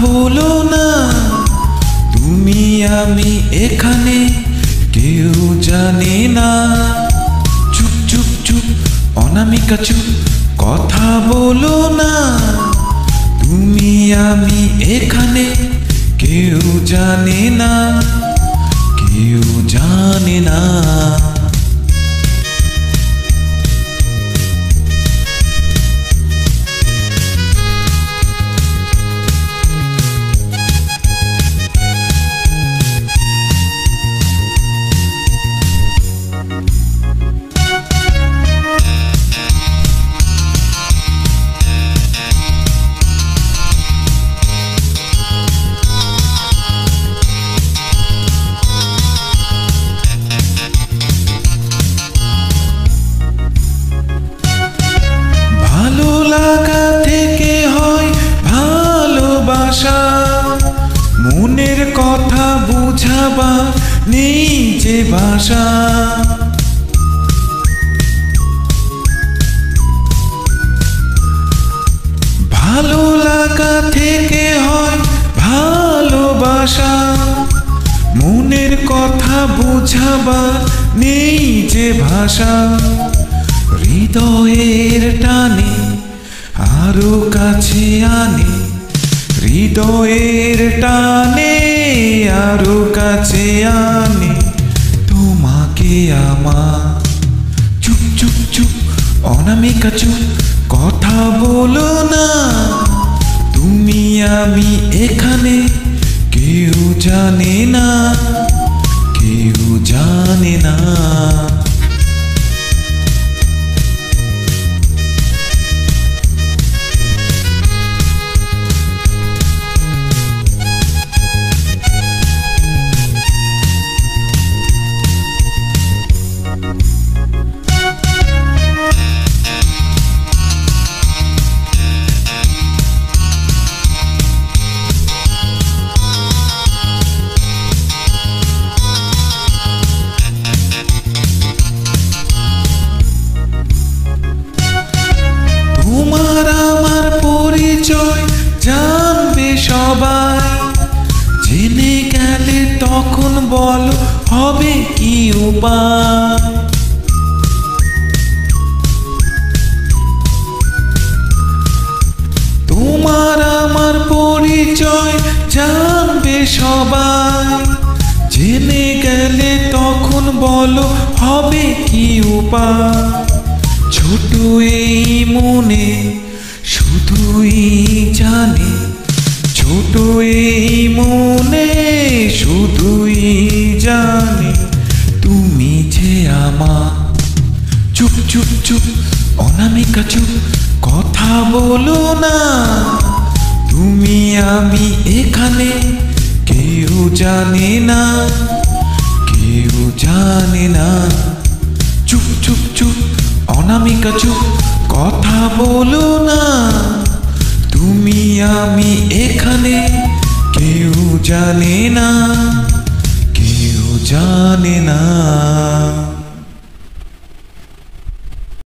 বলো না, তুমি আমি এখানে কেউ জানে না। চুপ চুপ চুপ অনামিকা চুপ, কথা বলো না, তুমি আমি এখানে কেউ জানে না, কেউ জানে না। লাগা থেকে হয় ভালোবাসা, মনের কথা বুঝাবার নেই যে ভাষা। ভালো লাগা থেকে হয় ভালোবাসা, মনের কথা বুঝাবার নেই যে ভাষা। হৃদয়ের টানে আরো কাছে আনে, হৃদয়ের টানে আরো কাছে আনে তোমাকে আমার। চুপ চুপ চুপ অনামিকা চুপ, কথা বলো না, তুমি আমি এখানে কেউ জানে না, কেউ জানে না। তোমার আমার পরিচয় জানবে সবাই, জেনে গেলে তখন বলো হবে কি উপায়। তোমার আমার পরিচয় জানবে সবাই, জেনে গেলে তখন বলো হবে কি উপায়। ছোট এই মনে শুধুই জানে, ছোট এই মনে শুধুই জানে তুমি যে আমার। চুপ চুপ চুপ অনামিকা চুপ, কথা বলো না, তুমি আমি এখানে কেউ জানে না, কেউ জানে না। চুপ চুপ চুপ অনামিকা চুপ, কথা বলো না, তুমি আমি এখানে কেউ জানে না, কেউ জানে না।